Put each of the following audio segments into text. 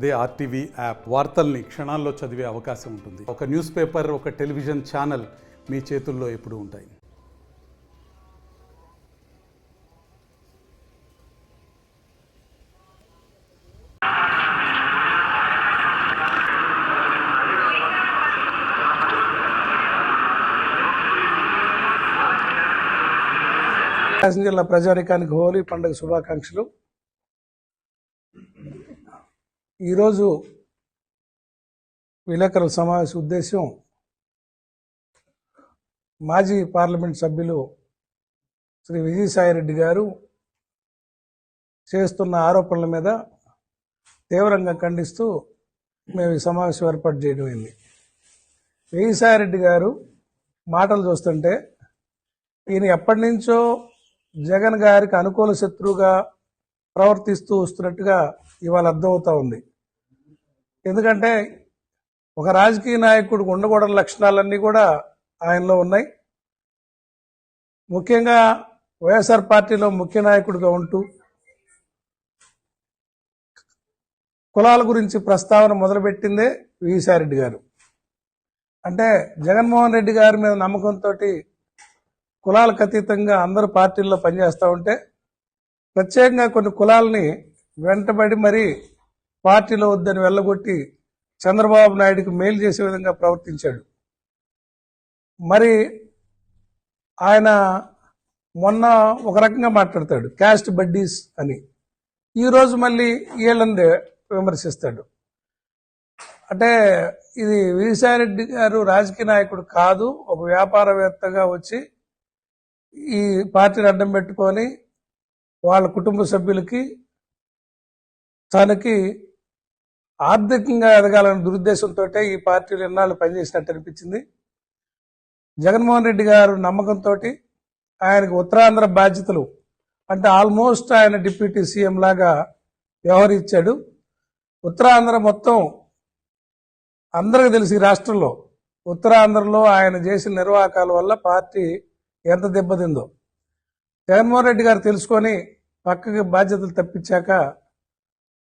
అదే RTV app వార్తల్ని క్షణాల్లో చదివే అవకాశం ఉంటుంది. ఒక న్యూస్ పేపర్, ఒక టెలివిజన్ ఛానల్ మీ చేతుల్లో ఎప్పుడూ ఉంటాయి. ప్రకాశం జిల్లా ప్రజానికానికి హోలీ పండుగ శుభాకాంక్షలు. ఈరోజు విలేకరుల సమావేశ ఉద్దేశం మాజీ పార్లమెంట్ సభ్యులు శ్రీ విజయసాయిరెడ్డి గారు చేస్తున్న ఆరోపణల మీద తీవ్రంగా ఖండిస్తూ మేము ఈ సమావేశం ఏర్పాటు చేయడం అయింది. విజయసాయిరెడ్డి గారు మాటలు చూస్తుంటే ఈయన ఎప్పటి నుంచో జగన్ గారికి అనుకూల శత్రువుగా ప్రవర్తిస్తూ వస్తున్నట్టుగా ఇవాళ అర్థమవుతా ఉంది. ఎందుకంటే ఒక రాజకీయ నాయకుడికి ఉండకూడని లక్షణాలన్నీ కూడా ఆయనలో ఉన్నాయి. ముఖ్యంగా వైఎస్ఆర్ పార్టీలో ముఖ్య నాయకుడిగా ఉంటూ కులాల గురించి ప్రస్తావన మొదలుపెట్టిందే విజయసాయిరెడ్డి గారు. అంటే జగన్మోహన్ రెడ్డి గారి మీద నమ్మకంతో కులాలకు అతీతంగా అందరూ పార్టీల్లో పనిచేస్తూ ఉంటే ప్రత్యేకంగా కొన్ని కులాలని వెంటబడి మరీ పార్టీలో వద్దని వెళ్ళగొట్టి చంద్రబాబు నాయుడికి మేలు చేసే విధంగా ప్రవర్తించాడు. మరి ఆయన మొన్న ఒక రకంగా మాట్లాడతాడు, క్యాస్ట్ బడ్డీస్ అని. ఈరోజు మళ్ళీ వీళ్ళని విమర్శిస్తాడు. అంటే ఇది విజయసాయిరెడ్డి గారు రాజకీయ నాయకుడు కాదు, ఒక వ్యాపారవేత్తగా వచ్చి ఈ పార్టీని అడ్డం పెట్టుకొని వాళ్ళ కుటుంబ సభ్యులకి తనకి ఆర్థికంగా ఎదగాలనే దురుద్దేశంతో ఈ పార్టీలు ఎన్నాళ్ళు పనిచేసినట్టు అనిపించింది. జగన్మోహన్ రెడ్డి గారు నమ్మకంతో ఆయనకు ఉత్తరాంధ్ర బాధ్యతలు అంటే ఆల్మోస్ట్ ఆయన డిప్యూటీ సీఎం లాగా వ్యవహరించాడు. ఉత్తరాంధ్ర మొత్తం అందరికీ తెలిసి రాష్ట్రంలో ఉత్తరాంధ్రలో ఆయన చేసిన నిర్వాహకాల వల్ల పార్టీ ఎంత దెబ్బతిందో జగన్మోహన్ రెడ్డి గారు తెలుసుకొని పక్కకి బాధ్యతలు తప్పించాక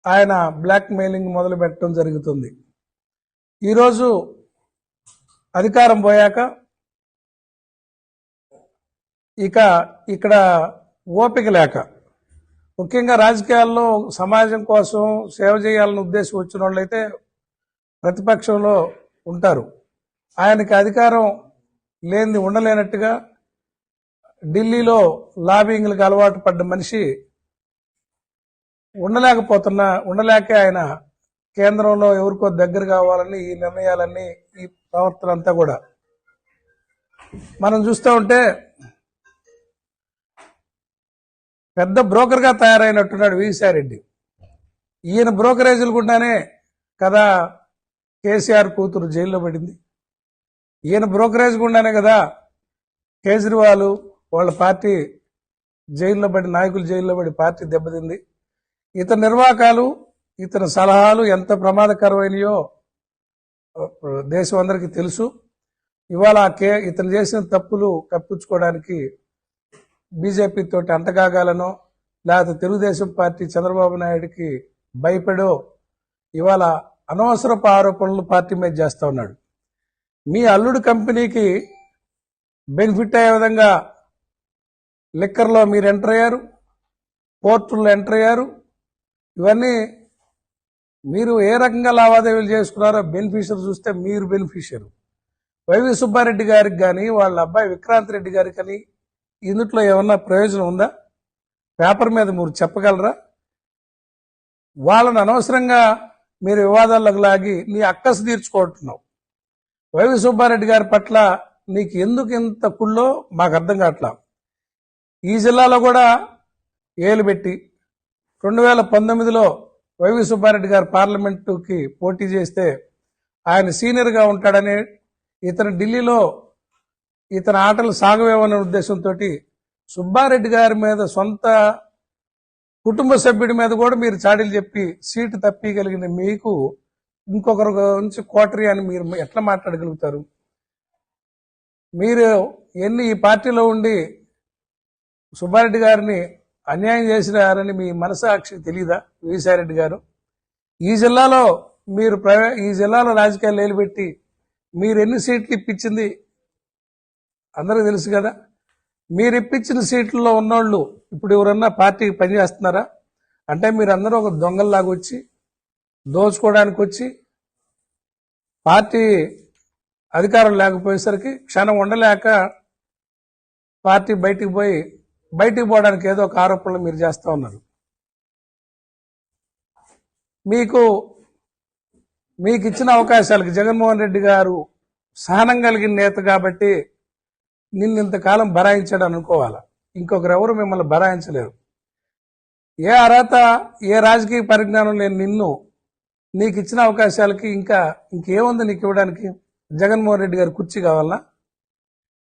ఆయన బ్లాక్ మెయిలింగ్ మొదలు పెట్టడం జరుగుతుంది. ఈరోజు అధికారం పోయాక ఇక్కడ ఓపిక లేక, ముఖ్యంగా రాజకీయాల్లో సమాజం కోసం సేవ చేయాలనే ఉద్దేశం వచ్చిన వాళ్ళైతే ప్రతిపక్షంలో ఉంటారు. ఆయనకి అధికారం లేనిది ఉండలేనట్టుగా ఢిల్లీలో లాబింగ్లకు అలవాటు పడ్డ మనిషి ఉండలేక ఆయన కేంద్రంలో ఎవరికో దగ్గర కావాలని ఈ నిర్ణయాలన్నీ, ఈ ప్రవర్తన అంతా కూడా మనం చూస్తూ ఉంటే పెద్ద బ్రోకర్గా తయారైనట్టున్నాడు విజయసాయిరెడ్డి. ఈయన బ్రోకరేజీలు గుండానే కదా కేసీఆర్ కూతురు జైల్లో పడింది. ఈయన బ్రోకరేజ్ గుండానే కదా కేజ్రీవాల్ వాళ్ళ పార్టీ జైల్లో పడి, నాయకులు జైల్లో పడి పార్టీ దెబ్బతింది. ఇతని నిర్వాహకాలు, ఇతని సలహాలు ఎంత ప్రమాదకరమైనయో దేశం అందరికీ తెలుసు. ఇవాళ ఇతను చేసిన తప్పులు కప్పించుకోవడానికి బీజేపీ తోటి అంటగాగాలనో లేకపోతే తెలుగుదేశం పార్టీ చంద్రబాబు నాయుడికి భయపడో ఇవాళ అనవసరపు ఆరోపణలు పార్టీ మీద చేస్తూ ఉన్నాడు. మీ అల్లుడు కంపెనీకి బెనిఫిట్ అయ్యే విధంగా లిక్కర్లో మీరు ఎంటర్ అయ్యారు, పోర్టుల్లో ఎంటర్ అయ్యారు. ఇవన్నీ మీరు ఏ రకంగా లావాదేవీలు చేసుకున్నారో బెనిఫిషియర్ చూస్తే మీరు బెనిఫిషియర్. వైవి సుబ్బారెడ్డి గారికి కానీ వాళ్ళ అబ్బాయి విక్రాంత్ రెడ్డి గారికి కానీ ఇందుట్లో ఏమన్నా ప్రయోజనం ఉందా? పేపర్ మీద మీరు చెప్పగలరా? వాళ్ళని అనవసరంగా మీరు వివాదాల్లోకి లాగి నీ అక్కసు తీర్చుకుంటున్నావు. వైవి సుబ్బారెడ్డి గారి పట్ల నీకు ఎందుకు ఇంత కుళ్ళో మాకు అర్థం కావట్లా. ఈ జిల్లాలో కూడా ఏలు పెట్టి 2019లో వైవి సుబ్బారెడ్డి గారు పార్లమెంటుకి పోటీ చేస్తే ఆయన సీనియర్గా ఉంటాడని ఇతను ఢిల్లీలో ఇతని ఆటలు సాగవేమనే ఉద్దేశంతో సుబ్బారెడ్డి గారి మీద సొంత కుటుంబ సభ్యుడి మీద కూడా మీరు చాడీలు చెప్పి సీటు తప్పిగలిగిన మీకు ఇంకొకరి గురించి కోటరీ అని మీరు ఎట్లా మాట్లాడగలుగుతారు? మీరు ఈ పార్టీలో ఉండి సుబ్బారెడ్డి గారిని అన్యాయం చేసినారని మీ మనసాక్షికి తెలీదా విజయసాయిరెడ్డి గారు? ఈ జిల్లాలో మీరు ఈ జిల్లాలో రాజకీయాలు నిలబెట్టి మీరు ఎన్ని సీట్లు ఇప్పించింది అందరికీ తెలుసు కదా. మీరు ఇప్పించిన సీట్లలో ఉన్నోళ్ళు ఇప్పుడు ఎవరన్నా పార్టీకి పనిచేస్తున్నారా అంటే మీరందరూ ఒక దొంగల్లాగా వచ్చి దోచుకోవడానికి వచ్చి పార్టీ అధికారం లేకపోయేసరికి క్షణం ఉండలేక పార్టీ బయటికి పోవడానికి ఏదో ఒక ఆరోపణలు మీరు చేస్తూ ఉన్నారు. మీకు ఇచ్చిన అవకాశాలకి జగన్మోహన్ రెడ్డి గారు సహనం కలిగిన నేత కాబట్టి నిన్ను ఇంతకాలం బరాయించాడు అనుకోవాలా. ఇంకొకరు ఎవరు మిమ్మల్ని బరాయించలేరు. ఏ అర్హత ఏ రాజకీయ పరిజ్ఞానం లేని నీకు ఇచ్చిన అవకాశాలకి ఇంకేముంది నీకు ఇవ్వడానికి? జగన్మోహన్ రెడ్డి గారు కుర్చీ కావాలనా?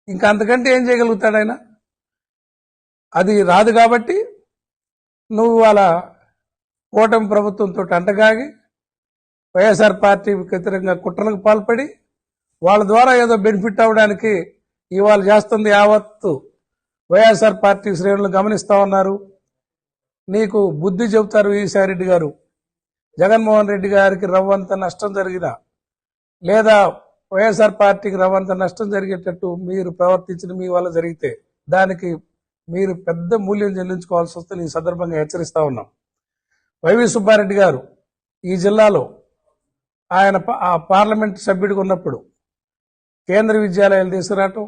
ఇంకా అంతకంటే ఏం చేయగలుగుతాడు ఆయన? అది రాదు కాబట్టి నువ్వు వాళ్ళ కూటమి ప్రభుత్వంతో అంటగాగి వైఎస్ఆర్ పార్టీ వ్యతిరేకంగా కుట్రలకు పాల్పడి వాళ్ళ ద్వారా ఏదో బెనిఫిట్ అవ్వడానికి ఇవాళ చేస్తుంది యావత్తు వైఎస్ఆర్ పార్టీ శ్రేణులు గమనిస్తా ఉన్నారు. నీకు బుద్ధి చెబుతారు ఈసారెడ్డి గారు. జగన్మోహన్ రెడ్డి గారికి రవ్వంత నష్టం జరిగినా లేదా వైఎస్ఆర్ పార్టీకి రవ్వంత నష్టం జరిగేటట్టు మీరు ప్రవర్తించిన మీ వల్ల జరిగితే దానికి మీరు పెద్ద మూల్యం చెల్లించుకోవాల్సి వస్తే ఈ సందర్భంగా హెచ్చరిస్తా ఉన్నాం. వైవి సుబ్బారెడ్డి గారు ఈ జిల్లాలో ఆయన పార్లమెంట్ సభ్యుడిగా ఉన్నప్పుడు కేంద్ర విద్యాలయాలు తీసుకురావటం,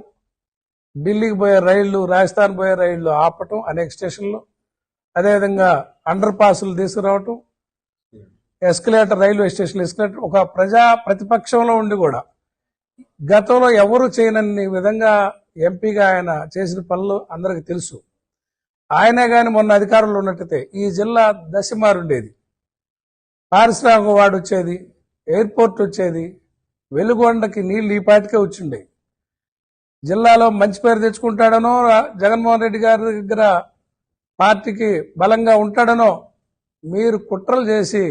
ఢిల్లీకి పోయే రైళ్లు, రాజస్థాన్ పోయే రైళ్లు ఆపటం అనేక స్టేషన్లో, అదేవిధంగా అండర్ పాసులు తీసుకురావటం, ఎస్కలేటర్ రైల్వే స్టేషన్ ఎస్కలేటర్ ఒక ప్రతిపక్షంలో ఉండి కూడా గతంలో ఎవరు చేయనన్ని విధంగా ఎంపీగా ఆయన చేసిన పనులు అందరికి తెలుసు. ఆయనే గాని మొన్న అధికారంలో ఉన్నట్టయితే ఈ జిల్లా దశమారుండేది. పారిశ్రామిక వార్డు వచ్చేది, ఎయిర్పోర్ట్ వచ్చేది, వెలుగొండకి నీళ్లు ఈ పాటికే వచ్చిండే. జిల్లాలో మంచి పేరు తెచ్చుకుంటాడనో జగన్మోహన్ రెడ్డి గారి దగ్గర పార్టీకి బలంగా ఉంటాడనో మీరు కుట్రలు చేసి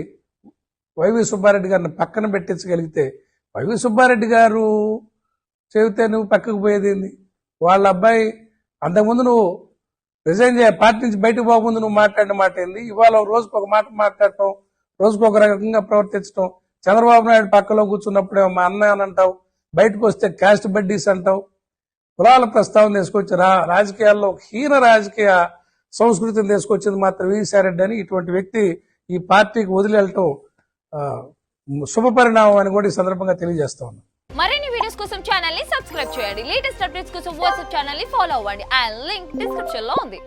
వైవి సుబ్బారెడ్డి గారిని పక్కన పెట్టించగలిగితే, వైవి సుబ్బారెడ్డి గారు చెబితే నువ్వు పక్కకు పోయేది ఏంది? వాళ్ళ అబ్బాయి అంతకుముందు నువ్వు రిజైన్ పార్టీ నుంచి బయటకు పోకముందు నువ్వు మాట్లాడిన మాట ఏంది? ఇవాళ రోజుకు ఒక మాట మాట్లాడటం, రోజుకు ఒక రకంగా ప్రవర్తించడం, చంద్రబాబు నాయుడు పక్కలో కూర్చున్నప్పుడే మా అన్న అని అంటావు, బయటకు వస్తే క్యాస్ట్ బడ్డీస్ అంటావు, కులాల ప్రస్తావన తీసుకొచ్చి రాజకీయాల్లో హీన రాజకీయ సంస్కృతిని తీసుకొచ్చింది మాత్రం ఈసారెడ్డి అని ఇటువంటి వ్యక్తి ఈ పార్టీకి వదిలేయటం శుభపరిణామం అని కూడా ఈ సందర్భంగా తెలియజేస్తా ఉన్నాను. మరిన్ని వీడియోస్ కోసం ఛానల్ ని సబ్స్క్రైబ్ చేయండి. లేటెస్ట్ అప్డేట్స్ కోసం వాట్సాప్ ఛానల్ ని ఫాలో అవ్వండి. ఆ లింక్ డిస్క్రిప్షన్ లో ఉంది.